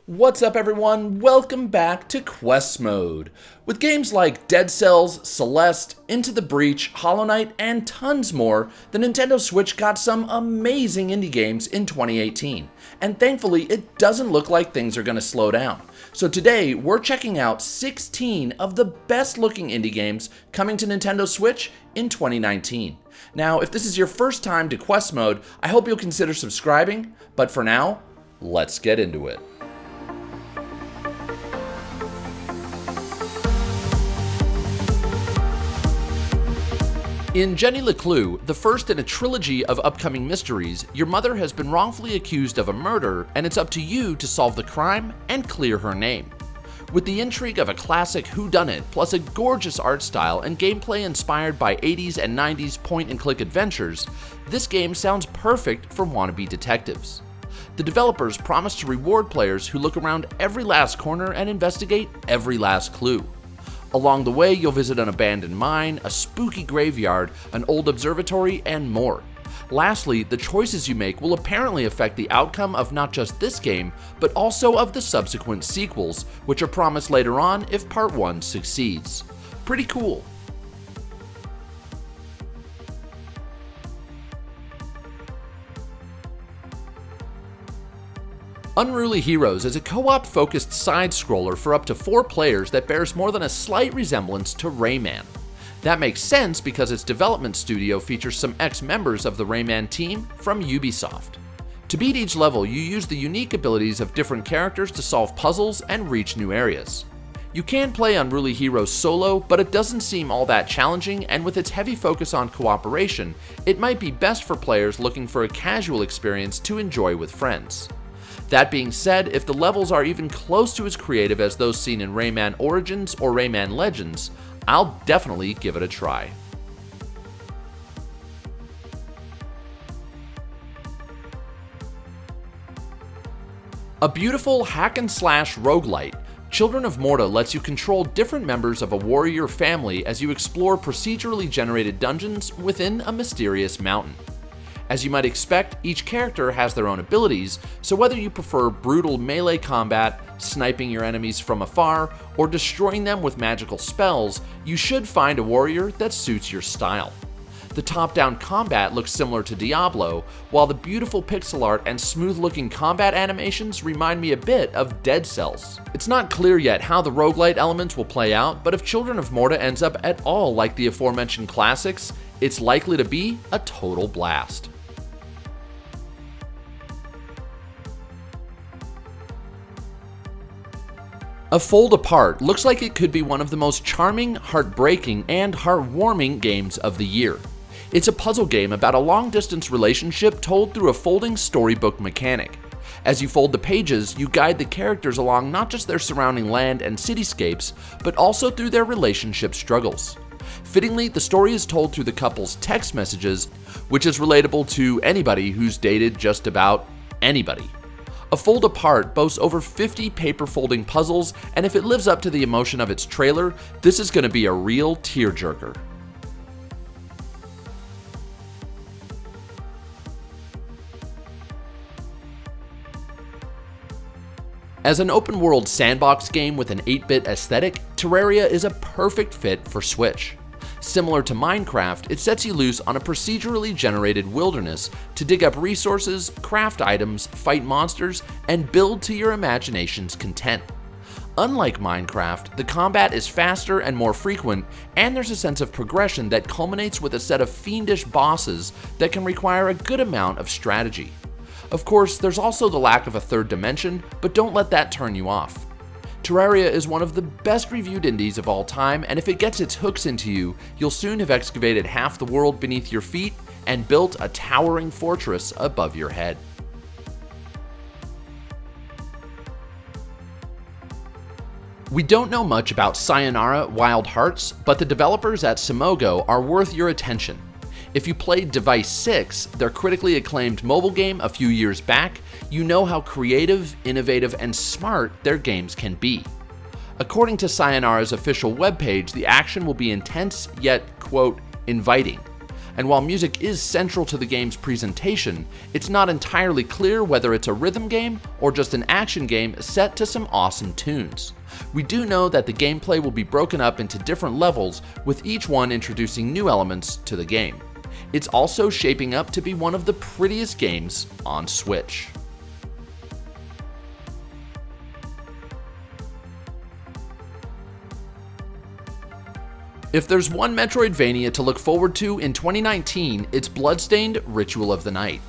What's up everyone, welcome back to Quest Mode. With games like Dead Cells, Celeste, Into the Breach, Hollow Knight, and tons more, the Nintendo Switch got some amazing indie games in 2018. And thankfully, it doesn't look like things are going to slow down. So today, we're checking out 16 of the best looking indie games coming to Nintendo Switch in 2019. Now, if this is your first time to Quest Mode, I hope you'll consider subscribing, but for now, let's get into it. In Jenny LECLUE, the first in a trilogy of upcoming mysteries, your mother has been wrongfully accused of a murder, and it's up to you to solve the crime and clear her name. With the intrigue of a classic whodunit, plus a gorgeous art style and gameplay inspired by 80s and 90s point-and-click adventures, this game sounds perfect for wannabe detectives. The developers promise to reward players who look around every last corner and investigate every last clue. Along the way, you'll visit an abandoned mine, a spooky graveyard, an old observatory, and more. Lastly, the choices you make will apparently affect the outcome of not just this game, but also of the subsequent sequels, which are promised later on if Part 1 succeeds. Pretty cool. Unruly Heroes is a co-op focused side-scroller for up to 4 players that bears more than a slight resemblance to Rayman. That makes sense because its development studio features some ex-members of the Rayman team from Ubisoft. To beat each level, you use the unique abilities of different characters to solve puzzles and reach new areas. You can play Unruly Heroes solo, but it doesn't seem all that challenging, and with its heavy focus on cooperation, it might be best for players looking for a casual experience to enjoy with friends. That being said, if the levels are even close to as creative as those seen in Rayman Origins or Rayman Legends, I'll definitely give it a try. A beautiful hack-and-slash roguelite, Children of Morta lets you control different members of a warrior family as you explore procedurally generated dungeons within a mysterious mountain. As you might expect, each character has their own abilities, so whether you prefer brutal melee combat, sniping your enemies from afar, or destroying them with magical spells, you should find a warrior that suits your style. The top-down combat looks similar to Diablo, while the beautiful pixel art and smooth-looking combat animations remind me a bit of Dead Cells. It's not clear yet how the roguelite elements will play out, but if Children of Morta ends up at all like the aforementioned classics, it's likely to be a total blast. A Fold Apart looks like it could be one of the most charming, heartbreaking, and heartwarming games of the year. It's a puzzle game about a long-distance relationship told through a folding storybook mechanic. As you fold the pages, you guide the characters along not just their surrounding land and cityscapes, but also through their relationship struggles. Fittingly, the story is told through the couple's text messages, which is relatable to anybody who's dated just about anybody. A Fold Apart boasts over 50 paper folding puzzles, and if it lives up to the emotion of its trailer, this is going to be a real tearjerker. As an open-world sandbox game with an 8-bit aesthetic, Terraria is a perfect fit for Switch. Similar to Minecraft, it sets you loose on a procedurally generated wilderness to dig up resources, craft items, fight monsters, and build to your imagination's content. Unlike Minecraft, the combat is faster and more frequent, and there's a sense of progression that culminates with a set of fiendish bosses that can require a good amount of strategy. Of course, there's also the lack of a third dimension, but don't let that turn you off. Terraria is one of the best reviewed indies of all time, and if it gets its hooks into you, you'll soon have excavated half the world beneath your feet and built a towering fortress above your head. We don't know much about Sayonara Wild Hearts, but the developers at Simogo are worth your attention. If you played Device 6, their critically acclaimed mobile game a few years back, you know how creative, innovative, and smart their games can be. According to Sayonara's official webpage, the action will be intense yet, quote, inviting. and while music is central to the game's presentation, it's not entirely clear whether it's a rhythm game or just an action game set to some awesome tunes. We do know that the gameplay will be broken up into different levels, with each one introducing new elements to the game. It's also shaping up to be one of the prettiest games on Switch. If there's one Metroidvania to look forward to in 2019, it's Bloodstained: Ritual of the Night.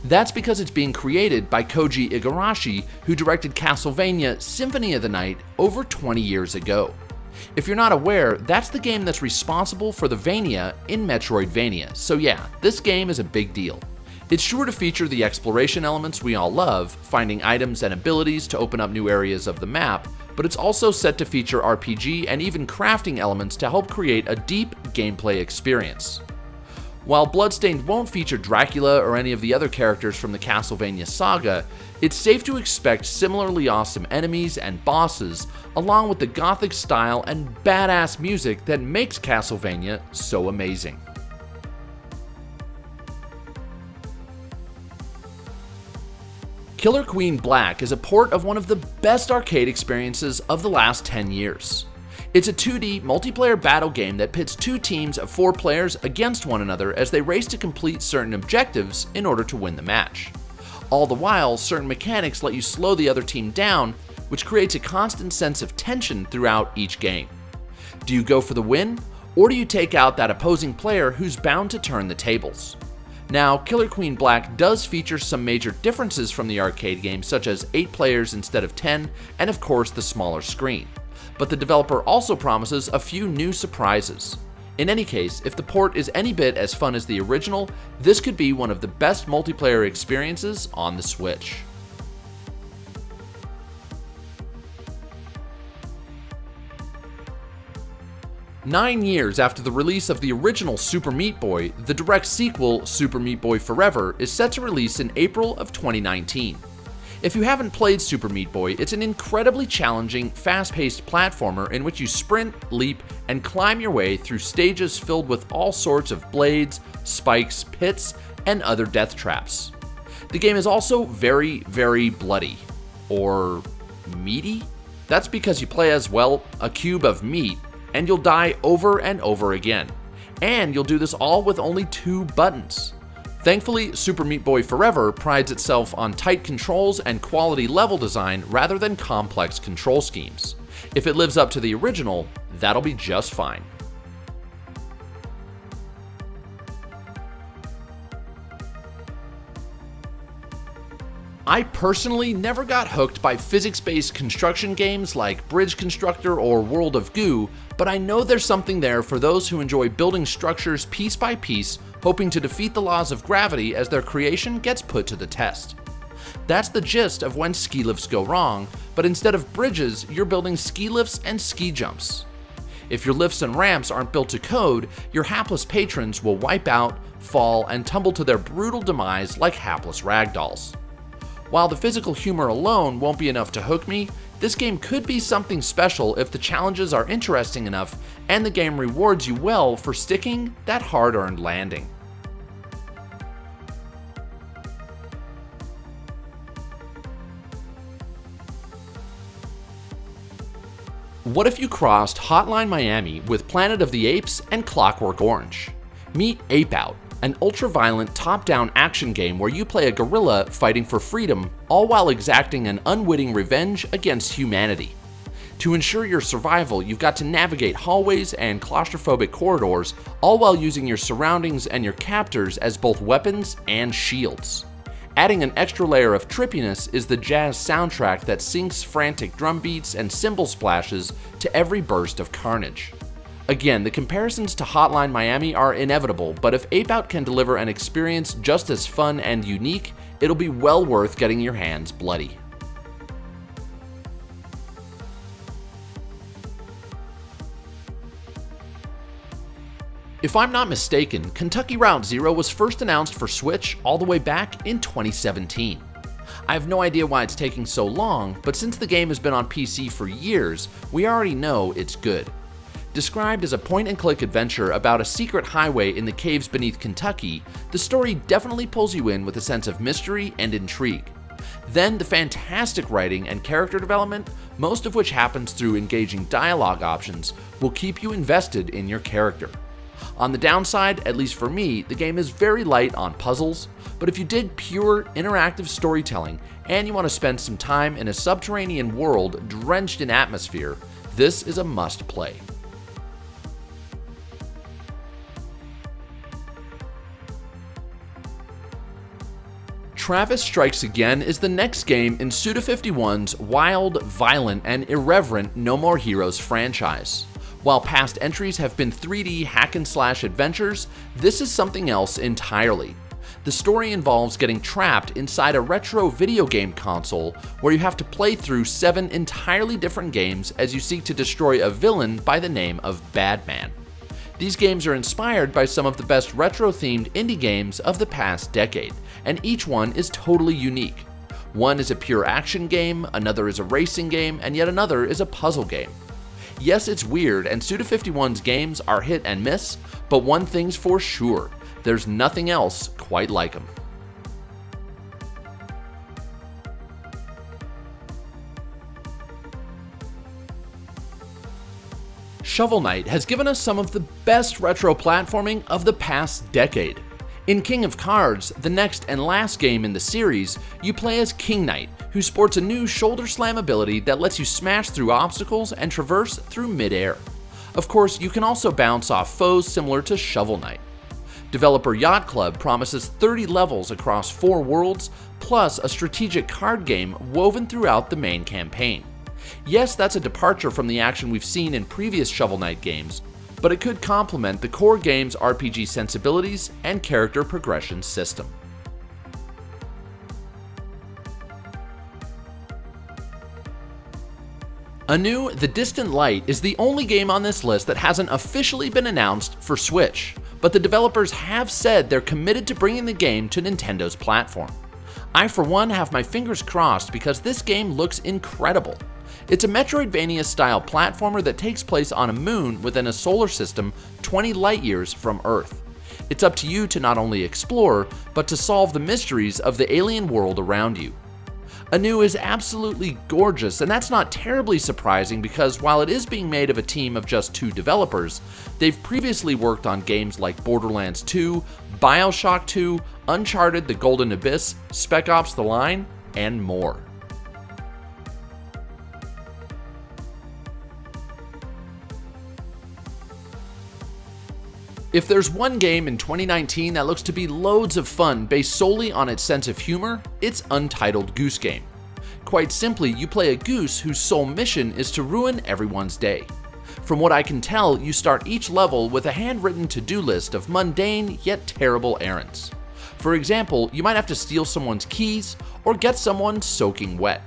That's because it's being created by Koji Igarashi, who directed Castlevania Symphony of the Night over 20 years ago. If you're not aware, that's the game that's responsible for the Vania in Metroidvania, so yeah, this game is a big deal. It's sure to feature the exploration elements we all love, finding items and abilities to open up new areas of the map, but it's also set to feature RPG and even crafting elements to help create a deep gameplay experience. While Bloodstained won't feature Dracula or any of the other characters from the Castlevania saga, it's safe to expect similarly awesome enemies and bosses, along with the gothic style and badass music that makes Castlevania so amazing. Killer Queen Black is a port of one of the best arcade experiences of the last 10 years. It's a 2D multiplayer battle game that pits two teams of 4 players against one another as they race to complete certain objectives in order to win the match. All the while, certain mechanics let you slow the other team down, which creates a constant sense of tension throughout each game. Do you go for the win, or do you take out that opposing player who's bound to turn the tables? Now, Killer Queen Black does feature some major differences from the arcade game, such as 8 players instead of 10, and of course the smaller screen. But the developer also promises a few new surprises. In any case, if the port is any bit as fun as the original, this could be one of the best multiplayer experiences on the Switch. Nine years after the release of the original Super Meat Boy, the direct sequel, Super Meat Boy Forever, is set to release in April of 2019. If you haven't played Super Meat Boy, it's an incredibly challenging, fast-paced platformer in which you sprint, leap, and climb your way through stages filled with all sorts of blades, spikes, pits, and other death traps. The game is also very, very bloody. Or meaty? That's because you play as, well, a cube of meat, and you'll die over and over again. And you'll do this all with only 2 buttons. Thankfully, Super Meat Boy Forever prides itself on tight controls and quality level design rather than complex control schemes. If it lives up to the original, that'll be just fine. I personally never got hooked by physics-based construction games like Bridge Constructor or World of Goo, but I know there's something there for those who enjoy building structures piece by piece, hoping to defeat the laws of gravity as their creation gets put to the test. That's the gist of when ski lifts go wrong, but instead of bridges, you're building ski lifts and ski jumps. If your lifts and ramps aren't built to code, your hapless patrons will wipe out, fall, and tumble to their brutal demise like hapless ragdolls. While the physical humor alone won't be enough to hook me, this game could be something special if the challenges are interesting enough and the game rewards you well for sticking that hard-earned landing. What if you crossed Hotline Miami with Planet of the Apes and Clockwork Orange? Meet Ape Out, an ultra-violent top-down action game where you play a gorilla fighting for freedom, all while exacting an unwitting revenge against humanity. To ensure your survival, you've got to navigate hallways and claustrophobic corridors, all while using your surroundings and your captors as both weapons and shields. Adding an extra layer of trippiness is the jazz soundtrack that syncs frantic drum beats and cymbal splashes to every burst of carnage. Again, the comparisons to Hotline Miami are inevitable, but if Ape Out can deliver an experience just as fun and unique, it'll be well worth getting your hands bloody. If I'm not mistaken, Kentucky Route Zero was first announced for Switch all the way back in 2017. I have no idea why it's taking so long, but since the game has been on PC for years, we already know it's good. Described as a point-and-click adventure about a secret highway in the caves beneath Kentucky, the story definitely pulls you in with a sense of mystery and intrigue. Then the fantastic writing and character development, most of which happens through engaging dialogue options, will keep you invested in your character. On the downside, at least for me, the game is very light on puzzles, but if you dig pure interactive storytelling and you want to spend some time in a subterranean world drenched in atmosphere, this is a must-play. Travis Strikes Again is the next game in Suda51's wild, violent, and irreverent No More Heroes franchise. While past entries have been 3D hack-and-slash adventures, this is something else entirely. The story involves getting trapped inside a retro video game console where you have to play through 7 entirely different games as you seek to destroy a villain by the name of Badman. These games are inspired by some of the best retro-themed indie games of the past decade, and each one is totally unique. One is a pure action game, another is a racing game, and yet another is a puzzle game. Yes, it's weird, and Suda51's games are hit and miss, but one thing's for sure, there's nothing else quite like them. Shovel Knight has given us some of the best retro platforming of the past decade. In King of Cards, the next and last game in the series, you play as King Knight, who sports a new shoulder slam ability that lets you smash through obstacles and traverse through mid-air. Of course, you can also bounce off foes similar to Shovel Knight. Developer Yacht Club promises 30 levels across 4 worlds, plus a strategic card game woven throughout the main campaign. Yes, that's a departure from the action we've seen in previous Shovel Knight games, but it could complement the core game's RPG sensibilities and character progression system. ANEW: The Distant Light is the only game on this list that hasn't officially been announced for Switch, but the developers have said they're committed to bringing the game to Nintendo's platform. I for one have my fingers crossed because this game looks incredible. It's a Metroidvania-style platformer that takes place on a moon within a solar system 20 light-years from Earth. It's up to you to not only explore, but to solve the mysteries of the alien world around you. ANEW is absolutely gorgeous, and that's not terribly surprising because while it is being made of a team of just 2 developers, they've previously worked on games like Borderlands 2, BioShock 2, Uncharted: The Golden Abyss, Spec Ops: The Line, and more. If there's one game in 2019 that looks to be loads of fun based solely on its sense of humor, it's Untitled Goose Game. Quite simply, you play a goose whose sole mission is to ruin everyone's day. From what I can tell, you start each level with a handwritten to-do list of mundane yet terrible errands. For example, you might have to steal someone's keys or get someone soaking wet.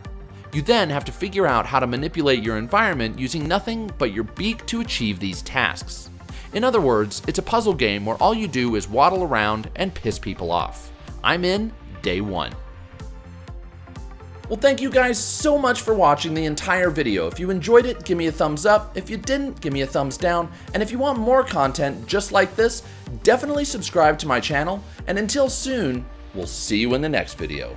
You then have to figure out how to manipulate your environment using nothing but your beak to achieve these tasks. In other words, it's a puzzle game where all you do is waddle around and piss people off. I'm in day 1. Well, thank you guys so much for watching the entire video. If you enjoyed it, give me a thumbs up. If you didn't, give me a thumbs down. And if you want more content just like this, definitely subscribe to my channel. And until soon, we'll see you in the next video.